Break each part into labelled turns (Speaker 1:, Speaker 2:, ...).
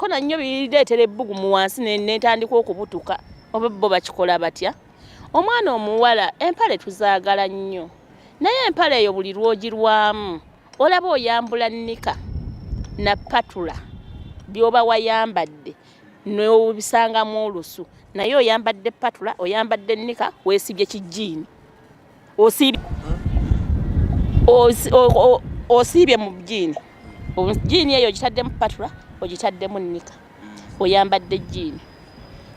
Speaker 1: ngezaako nannyo bireetera ebbugumu wansi netandika okubutuka oba bo bakikola batya. Omwana omuwala empale tuzaagala nnyo naye empale eyo buli lwogirwamu olaba oyambula nnika na patula byoba wayambadde n'obisangamu olusu naye oyambadde patula oyambadde nnika weesibye kijiini osiibye mu jiini jiini eyo ogitaddemu patula ogitaddemu nnika oyambadde jiini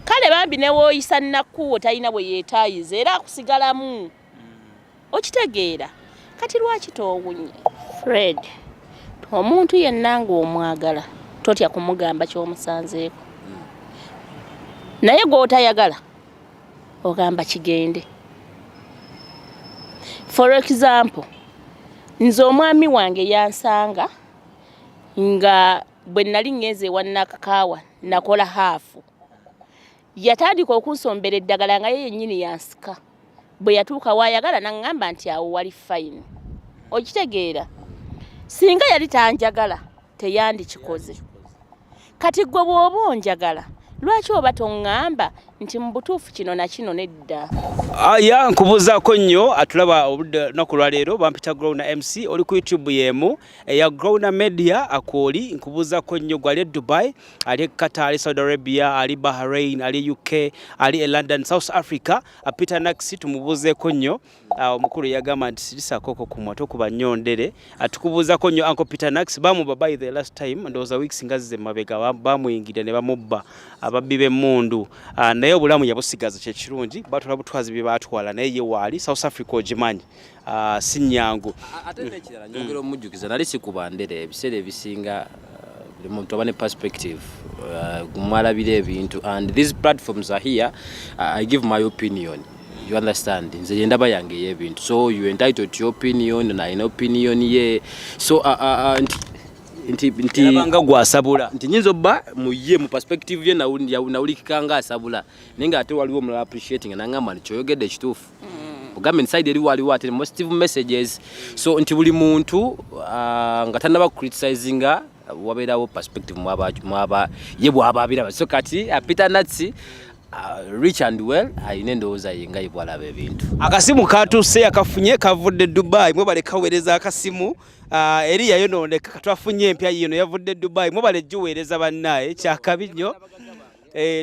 Speaker 1: kale bambi ne wooyisa nnakuwo talina bwe yeetaayiza era akusigalamu okitegeera kati lwaki toowunye Fred omuntu yenna ng'omwagala totya kumugamba ky'omusanzeeko naye gw'otayagala ogamba kigende. For example nze omwami wange yansanga nga bwe nali ngenze ewa Nakakaawa nakola haafu yatandika okunsombera eddagala nga ye yennyini yansika bwe yatuuka waayagala n'aŋŋamba nti awo wali fine. Okitegeera singa yali tanjagala teyandikikoze. Kati gwe bw'oba onjagala lwaki oba toŋŋamba nti mu butuufu kino na kino nedda.
Speaker 2: Ya nkubuuzaako nnyo atulaba obudde lunaku lwa leero bampita Growner MC oli ku YouTube yemu eya Growner Media akooli nkubuuzaako nnyo gwali e Dubai ali Qatar ali Saudi Arabia ali Bahrain ali UK ali London South Africa Peter Nax tumubuuzeeko nnyo omukulu yagamba nti sirisaakoko ku mwato kuba nnyondere atukubuuzaako nnyo Uncle Peter Nax bamuba by the last time ndowooza weeks nga zize mabega bamuyingidde ne bamubba ababbi b'emmundu naye obulamu yabusigaza kyekirungi batwala butwazi bye batwala naye ye waali South Africa ogimanyi si nnyangu
Speaker 3: ate n'ekirala njogera omujjukiza nali sikubandere ebiseera ebisinga buli muntu aba ne perspective mwalabira ebintu and these platforms are here I give my opinion. You understand? Nze yendaba yange y'ebintu so you entitled to your opinion na ina opinion ye so nti
Speaker 2: banga gwasabula
Speaker 3: nti nyinzo ba muye mu perspective ye nawulikikanga asabula nenga ate waliwo mu appreciating na ngamba nchoyogedde kitufu ugambe inside eri waliwo ate positive messages so nti buli muntu nga tanaba criticizing wabeerawo perspective mwaba ye bwababira so kati Peter Nax rich and well ayine ndowooza yenga yibwalaba ebintu
Speaker 2: akasimu katuuse akafunye kavudde Dubai mwebale kaweereza akasimu eri yayononeka katwafunye empya yino yavudde Dubai mwebale juweereza bannaye kyakabi nnyo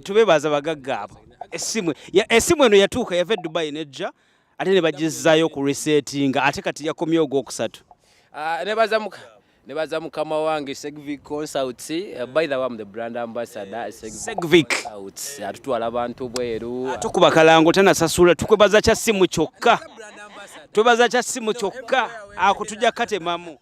Speaker 2: tubebaza bagagga abo esimu eno yatuuka yava Dubai nejja ate ne bagizaayo ku resettinga ate kati yakomye ogwokusatu
Speaker 3: nebaza mukama wange Segvic Consults by the way I'm the brand ambassador
Speaker 2: Segvic
Speaker 3: atutwala abantu bweru
Speaker 2: tukuba kalango tena sasula tukwebaza kya simu kyokka twebaza kya simu kyokka akutujja kate mamu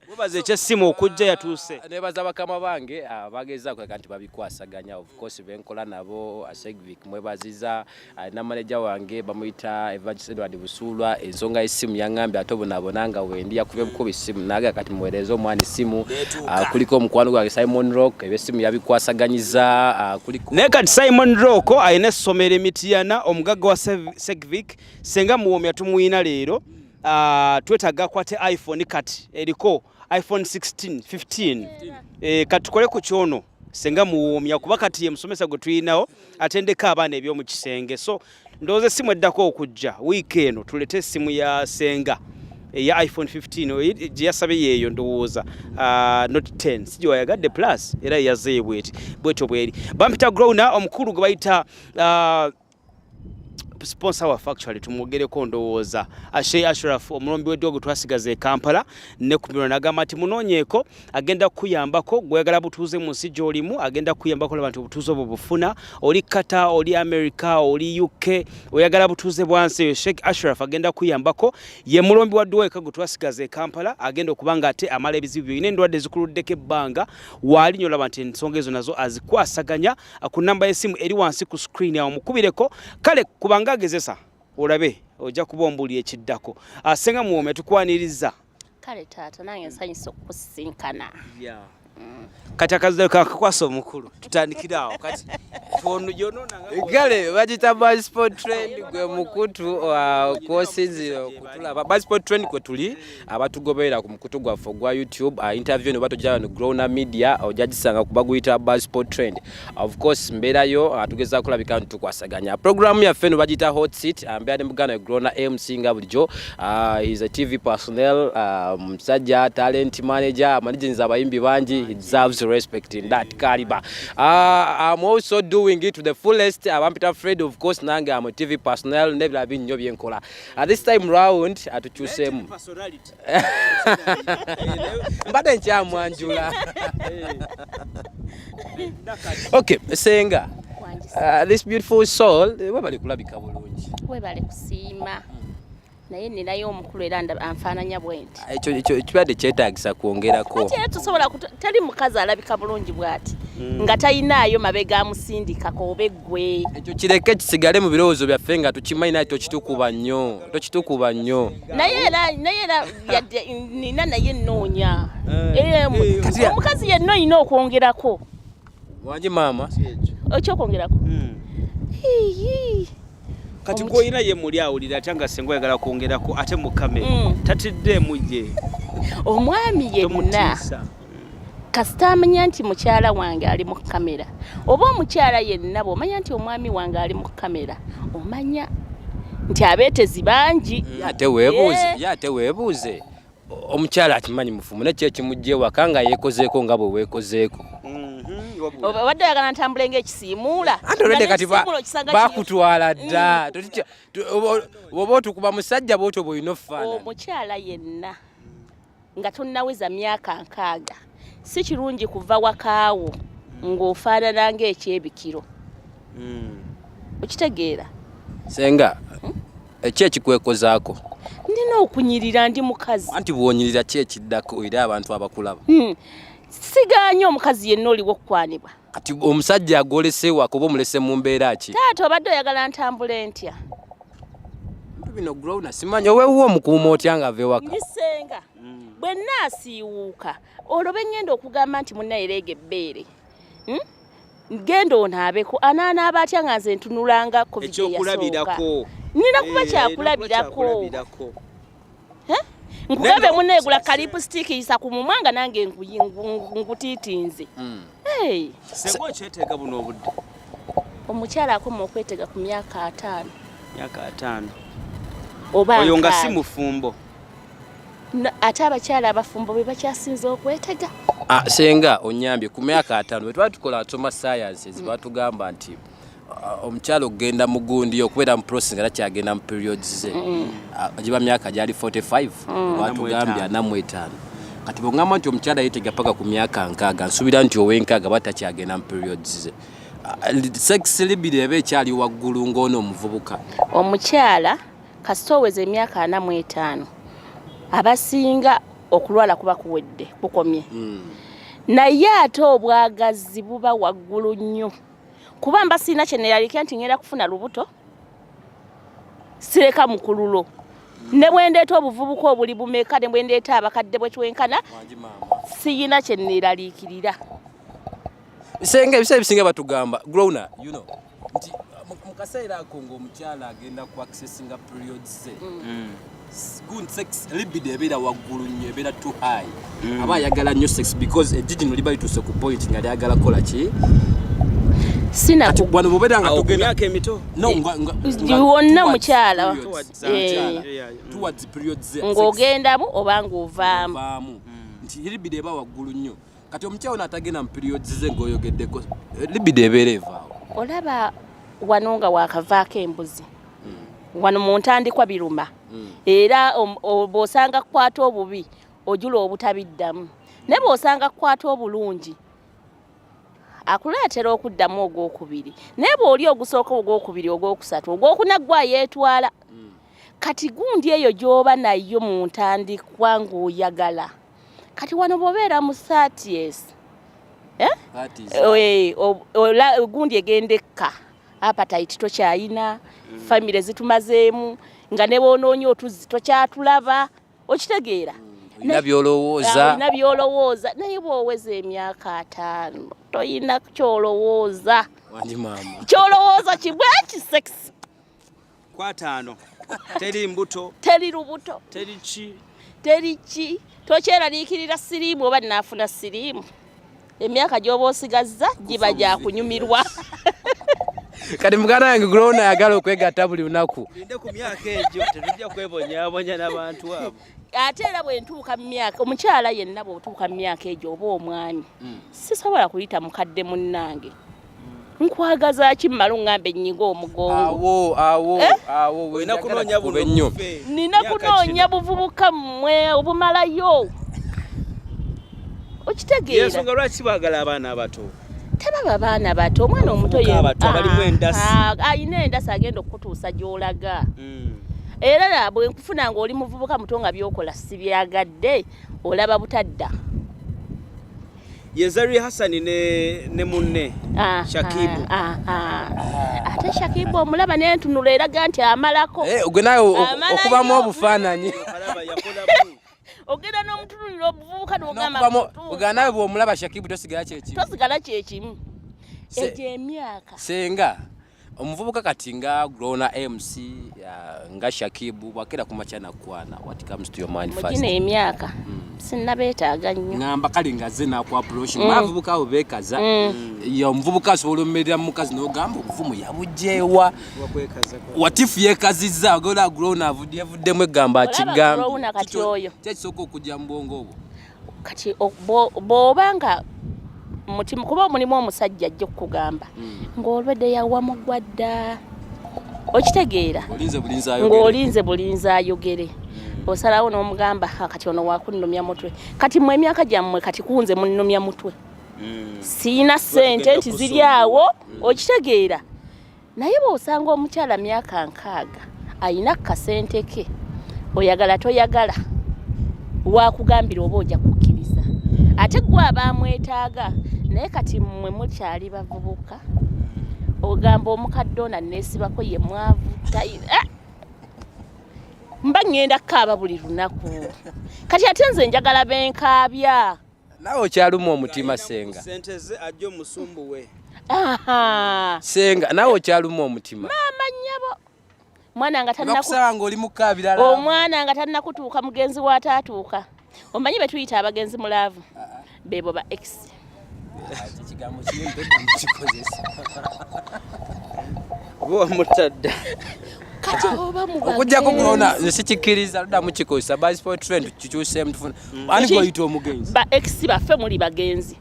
Speaker 2: webaze kya simu okujja yatuuse
Speaker 3: nebaza bakama bange bageza kwa kanti babikwasaganya of course benkola nabo Segvic mwebaziza na manager wange bamuyita Evangelist Edward Busulwa ensonga esimu yangambe atobonabonanga wendi yakube bukubi simu naga kati mwerezo omwani simu kuliko omukwano gwa Simon Rock ebesimu yabikwasaganyiza kuliko
Speaker 2: ne kati Simon Rock ayine essomero emitiyana omugagga wa Segvic senga muwomya tumuyina leero twetaga kwate iPhone kati eriko iPhone 16 15 katukole ku kyono senga muwomya kuba kati ye musomesa gwe tuyinawo atendeka abaana ebyomu kisenge so ndoze simu eddako okujja week eno tulete simu ya senga ya iPhone 15 giyasabe yeyo ndowooza not 10 sijo yagadde plus era yazeebwe bweto bweri bampita Growner omukulu gwe bayita sponsor wa factory tumugereko ndowooza Ashay Ashraf omulombi w'eddogo twasigaze Kampala ne kumiro nagamba ati munonyeeko agenda kuyambako gwegala butuuze mu nsi gy'olimu agenda kuyambako abantu butuuze obwo bufuna oli Qatar oli America oli UK oyagala butuuze bwansi Sheikh Ashraf agenda kuyambako ye mulombi wa dduweka gwe twasigaze Kampala agenda okubanga ate amala ebizibu byine endwadde zikuluddeko ebbanga waali nyo laba nti ensonga ezo nazo azikwasaganya ku namba y'essimu eri wansi ku screen awo mukubireko kale kubanga agezesa olabe ojja kubombuli ekiddako asenga muwome tukwaniriza
Speaker 1: kale taata nange nsanyusa okusinkana
Speaker 2: kati akazadde kakakwasa omukulu tutandikiraawo kati
Speaker 3: Gale bagita Buzzsport Trend gwe mukutu kwosinzira okutulaba Buzzsport Trend kwe tuli abatugobera ku mukutu gwaffe gwa YouTube interview ne batojja no Growna Media ojagisanga kubaguyita Buzzsport Trend. Of course mberayo atugeza kulabika tukwasaganya program ya feno bagita Hot Seat ambya mugana Growna MC nga bulijo is a TV personnel msajja talent manager managing abayimbi banji he deserves respect in that caliber. I'm also doing it to the fullest. I'm Peter Fred, of course. Nanga, I'm a TV personnel. Never been Nyobi Nkola. At this time round, I to choose him. But then, Manjula. Okay, Senga. This beautiful soul. Webali kulabika bulungi.
Speaker 1: Webali kusima. Naye ninayo omukulu era anfaananya bwenti.
Speaker 3: Ekyo kibadde kyetaagisa kwongerako.
Speaker 1: Kati era tusobola tali mukazi alabika bulungi bw'ati nga tayinaayo mabega amusindikako oba eggwe.
Speaker 3: Ekyo kireke kisigale mu birowoozo byaffe nga tukimanyi naye tokitukuba nnyo. Naye
Speaker 1: era nina naye nnoonya. Omukazi yenna olina okwongerako.
Speaker 3: Wangi maama?
Speaker 1: Ekyokwongerako.
Speaker 2: Kati goyina ye muli awulira atanga sengo yagala kwongerako ate mu kamera tatidde muje
Speaker 1: omwami yenna kasita amanya nti mukyala wange ali mu kamera oba omukyala yenna bw'omanya nti omwami wange ali mu kamera omanya nti abeetezi bangi
Speaker 3: yate weebuuze omukyala akimanyi mufumu nekyo ekimujja ewaka nga yeekozeeko nga bwe weekozeeko
Speaker 1: obadde oyagala ntambule ng'ekisiimuula
Speaker 3: antolede kati bakutwala dda oba otukuba musajja bwotyo bw'olina ofaanana
Speaker 1: omukyala yenna nga tonnaweza myaka 6 si kirungi kuva wakaawo ng'ofaanana ng'ekyebikiro okitegeera
Speaker 3: senga eki ekikwekozaako
Speaker 1: ndina okunyirira ndi mukazi
Speaker 3: anti bw'onyirira ki ekiddako era abantu abakulaba
Speaker 1: siganye omukazi yenna oliwo okukwanibwa
Speaker 3: kati omusajja agolese wako oba omulese mu mbeera ki
Speaker 1: taata obadde oyagala ntambule ntya
Speaker 3: bino Growna simanyi oweewuwa omukuuma otya nga ave waka
Speaker 1: ndisenga bwe nnaasiiwuuka olwo be ngenda okugamba nti munnayereega ebbeere genda onaabeko anaanaaba atya nga nze ntunulanga covid eyasooka nina kuba kyakulabirako nkugabe munneegula kalipusitiiki yisa ku mumwa nga nange nkutiitinze
Speaker 2: sengo ekyeteega buno obudde
Speaker 1: omukyala akoma okwetega ku myaka 5
Speaker 2: oba oyo nga si mufumbo
Speaker 1: ate abakyala abafumbo be bakyasinza okwetega
Speaker 3: senga onyambye ku myaka 5 bwe tuba tukola atoma sciences batugamba nti omukyala okugenda mu gundi okubeera mu process nga takyagenda mu periods ze agiba myaka gyali 45 batugambye 45 kati bw'ongamba nti omukyala yeetega paka ku myaka 6 nsuubira nti ow'enkaaga batakyagenda mu periods ze sex libido eba ekyali waggulu ng'ono omuvubuka
Speaker 1: omukyala kasita oweza emyaka 45 abasinga okulwala kuba kuwedde kukomye naye ate obwagazi buba waggulu nnyo kuba mba sina kyeneyalika nti ngenda kufuna lubuto sireka mukululo ne bwendeeta obuvubuka obuli bumeka ne bwendeeta abakadde bwe twenkana siyina kyeneralikirira
Speaker 3: senga ebisa ebisinga batugamba Growna nti mukaseera ako ng'omukyala agenda ku accessinga periods ze good sex libido ebeera waggulu nnyo ebeera too high aba ayagala nnyo sex because ejjino liba lituuse ku point nga lyagala kola ki
Speaker 1: sina
Speaker 3: bwano bubera nga
Speaker 2: tugenda emito
Speaker 1: wonna mukyala
Speaker 3: towards periods
Speaker 1: ng'ogendamu oba ng'ovaamu
Speaker 3: nti libido eba waggulu nnyo kati omukyala n'atagenda mu periods ze ng'oyogeddeko libido ebeera evaawo
Speaker 1: olaba wano nga wakavaako embuzi wano mu ntandikwa biruma era bw'osanga kukwata obubi ojula obutabiddamu naye bw'osanga kukwata obulungi akuleetera okuddamu ogwokubiri naye bw'oli ogusooka ogwokubiri ogwokusatu ogwokuna gwa yeetwala kati gundi eyo gy'oba nayo mu ntandikwa ng'oyagala kati wano bw'obeera mu 30s gundi egendeka appetite tokyayina family zitumazeemu nga ne boonoonya otuzi tokyatulaba okitegeera
Speaker 3: olina byolowooza
Speaker 1: naye bw'oweza emyaka 5 toyina kyolowooza.
Speaker 3: Wandi mama.
Speaker 1: Kyolowooza kibweki sex.
Speaker 2: Kwataano. Teri mbuto.
Speaker 1: Teri lubuto.
Speaker 2: Teri ki.
Speaker 1: Tokyeraliikirira siriimu oba naafuna siriimu. Emyaka gy'oba osigazza giba gya kunyumirwa.
Speaker 3: Kati muganda wange Grown ayagala okwegatta buli lunaku.
Speaker 2: Linde ku myaka egyo tetujja kwebonyaabonya n'abantu abo.
Speaker 1: Ate era bwe ntuuka mu myaka omukyala yenna bw'otuuka mu myaka egyo oba omwami sisobola kuyita mukadde munnange. Nkwagaza ki mmala ŋŋambe nnyiga omugongo.
Speaker 3: Awo
Speaker 2: olina kunoonya buno.
Speaker 1: Nina kunoonya buvubuka mmwe obumalayo. Okitegeera.
Speaker 2: Yensonga lwaki baagala abaana abato?
Speaker 1: Tebaba baana bato omwana omuto
Speaker 2: balimu endasi.
Speaker 1: Ayina endasi agenda okutuusa gy'olaga. Era bwe nkufuna ng'oli muvubuka muto nga byokola si byagadde olaba butadda.
Speaker 2: Ye Zari Hassan ne munne Shakibu.
Speaker 1: Ate Shakibu omulaba n'entunula eraga nti amalako.
Speaker 3: Gwe nawe okubamu obufaananyi.
Speaker 1: Ogenda n'omutunulira obuvubuka n'ogamba
Speaker 3: ogenda nawe bw'omulaba Shakibu tosigala kyekimu.
Speaker 1: Tosigala kyekimu. Egyo emyaka.
Speaker 3: Senga omuvubuka kati nga Grown MC nga Shakibu bwakera ku makya nakwana what comes to your mind first?
Speaker 1: Mugina emyaka. Sinnabeetaaga nnyo.
Speaker 3: Ngamba kali nga ze naku approach mavubuka abo beekaza. Ya omuvubuka asobola omumerera mu mukazi n'ogamba obuvumu yabugyewa. Watifu yeekazizza ogola Grown avuddemu egamba akigamba.
Speaker 1: Grown kati oyo.
Speaker 3: Kyekisooka okujja mu bwongo obwo.
Speaker 1: Kati bw'obanga mutima kuba omulimu omusajja ajja okugamba ng'olwedde yawa mugwadda. Okitegeera? Ng'olinze bulinzi ayogere. Osalawo n'omugamba kati ono wakunnumya mutwe. Kati mmwe emyaka gyammwe kati kunze munnumya mutwe. Siina ssente nti ziri awo. Okitegeera? Naye bw'osanga omukyala myaka 6 ayina kasente ke oyagala toyagala wakugambira oba ojja kukkiriza. Ate gwe abamwetaaga naye kati mmwe mukyali bavubuka ogamba omukadde ono neesibako ye mwavu mba ngenda kukaaba buli lunaku. Kati ate nze njagala benkaabya.
Speaker 3: Nawe okyalumu omutima Senga.
Speaker 2: Sente ze ajja omusumbu we.
Speaker 3: Senga nawe okyalumu omutima.
Speaker 1: Maama nnyabo. Mwana nga
Speaker 3: tannakusaba ng'oli mukaabira la.
Speaker 1: Omwana nga tannakutuuka mugenzi w'ataatuuka. Omanyi be tuyita abagenzi mulaavu. Bebo ba X.
Speaker 3: Ekigambo kiyimpe mukikozesa.
Speaker 2: Bo mutadda.
Speaker 1: Kati oba mubagenzi.
Speaker 3: Okujjako Grown nsikikkiriza ludda mukikozesa basi for trend kikyuseemu tufuna. Ani goyita omugenzi.
Speaker 1: Ba X baffe muli bagenzi.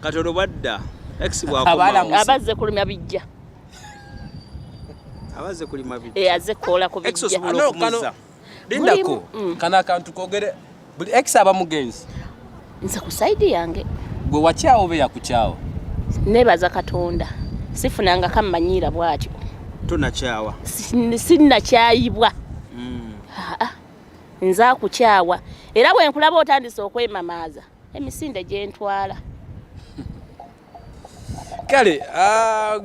Speaker 2: Katono badda. X bwakoma.
Speaker 1: Abazze kulumya bijja.
Speaker 2: Abazze kulima bijja.
Speaker 1: Azze kola ku bijja.
Speaker 2: X osobola okumuza.
Speaker 3: Lindako kana akantu kogere buli X aba mugenzi.
Speaker 1: Nze ku side yange.
Speaker 3: Gwe wakyawo be yakukyawo.
Speaker 1: Nebaza Katonda. Sifunanga kamanyira bwatyo.
Speaker 2: Tunakyawa.
Speaker 1: Sinna kyayibwa. Nze akukyawa. Era bwe nkulaba otandise okwemamaaza emisinde gye ntwala.
Speaker 3: Kale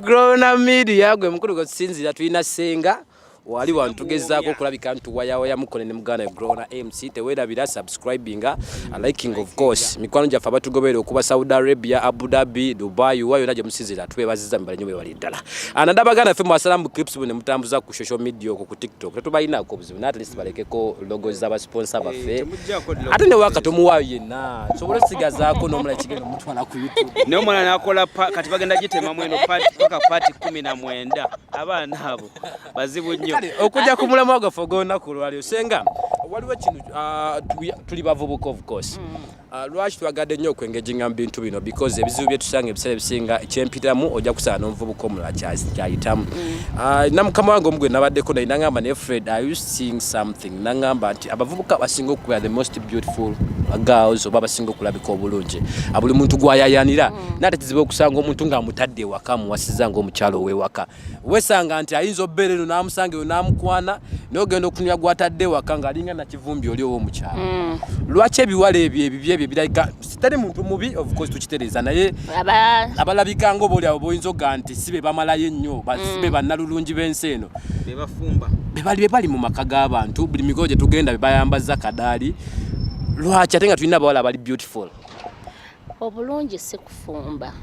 Speaker 3: Grown Media gwe mukulu gwe tusinzira tulina Senga wali wantugezaako kulabika ntuwayawaya mukone ne muganda Grown MC tewerabira subscribinga liking of course mikwano gyaffe abatugobera okuba Saudi Arabia, Abu Dhabi, Dubai wayo najja musizira twebaziza mbala nyobe wali ddala anandabagana ffe mwasalamu clips bune mutambuza ku social media ku TikTok tetubayinako obuzibu at least balekeko logos z'abasponsor baffe ate ne wakati omuwaayo yenna sobola sigazaako n'omula kigendo mutwala ku YouTube
Speaker 2: ne omwana nakola kati bagenda gitema mweno pati 19 abaana abo bazibu nnyo
Speaker 3: okujja ku mulamwa gwaffe ogw'olunaku lwalyo Senga waliwo kino tuli bavubuka of course lwaki twagadde nnyo okwengeginga mu bintu bino because ebizibu bye tusanga ebiseera ebisinga ekyempitamu ojja kusanga n'omuvubuka omulala kyayitamu namukama wange omugwe nabaddeko naye nangamba ne Fred are you seeing something nangamba nti abavubuka basinga okubeera the most beautiful girls oba basinga okulabika obulungi buli muntu gwayayanira naate kizibu okusanga omuntu ng'amutadde ewaka amuwasiza ng'omukyalo ow'ewaka wesanga nti ayinza obbeera eno n'amusanga eyo n'amukwana n'ogenda okutunira gwatadde ewaka ng'alinga na kivumbi oli ow'omukyalo lwaki ebiwala ebyo ebibye ebyo birabika sitali muntu mubi of course tukitereeza naye abalabika ng'oboolyawo boyinza oga nti si be bamalayo ennyo si be bannalulungi b'ensi eno be bali mu maka g'abantu buli mikolo gye tugenda be bayambaza kadaali lwaki ate nga tulina abawala abali beautiful
Speaker 1: obulungi si kufumba.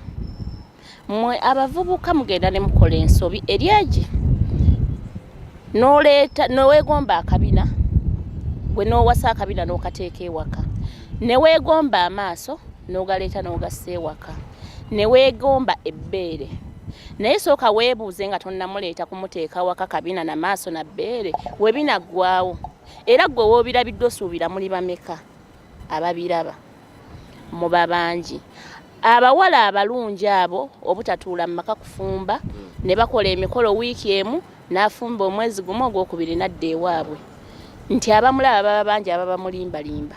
Speaker 1: Mmwe abavubuka mugenda ne mukola ensobi eryaji n'oleeta n'oweegomba akabina bwe n'owasa akabina n'okateeka ewaka ne weegomba amaaso n'ogaleeta n'ogassa ewaka ne weegomba ebbeere naye sooka weebuuze nga tonnamuleeta kumuteeka waka kabina na maaso na bbeere we binaggwaawo era ggwe woobirabidde osuubira muli bameka ababiraba muba bangi. Abawala abalungi abo obutatuula mu maka kufumba ne bakola emikolo wiiki emu n'afumba omwezi gumu ogwokubiri n'adda ewaabwe nti abamulaba baba bangi ababa mulimbalimba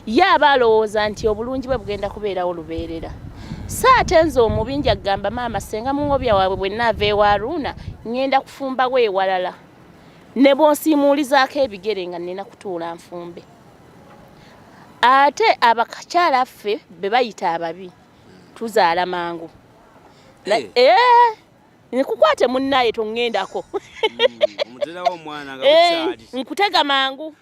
Speaker 1: ye aba alowooza nti obulungi bwe bugenda kubeerawo lubeerera. Saate nze omubinja agamba maama senga muwobya waabwe bwe nnaava ewa Aruna ngenda kufumba we ewalala ne bw'onsiimuulizaako ebigere nga nnina kutuula nfumbe. Ate abakakyala ffe be bayita ababi tuzaala mangu. Nkukwate munnaye tonggendako.
Speaker 2: Omuterawo omwana nga bukyali.
Speaker 1: Nkutega mangu.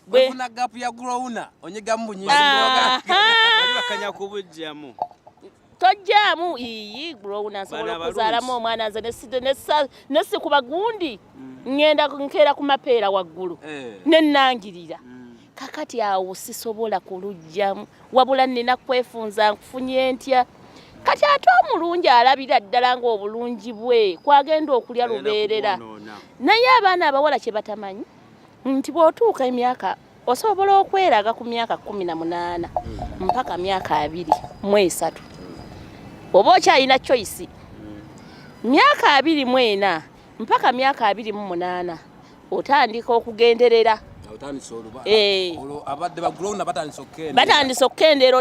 Speaker 3: Bwe funa gap ya Growna onyega mbunyi.
Speaker 2: Bakanya kubujjamu.
Speaker 1: Tojjamu iyi Growna nsobola okuzaalamu omwana nze nesi ku bagundi ngenda nkeera ku mapeera waggulu nennangirira. Kakati awo sisobola kulujjamu wabula nnina kwefunza nkufunye ntya. Kati ate omulungi alabira ddala ng'obulungi bwe kwagenda okulya lubeerera. Naye abaana abawala kye batamanyi nti bw'otuuka emyaka osobola okweraga ku myaka 18 mpaka myaka 23 oba okyalina choice. Myaka 24 mpaka myaka 28 otandika okugenderera.
Speaker 3: Abadde ba Growna batandise okukendera.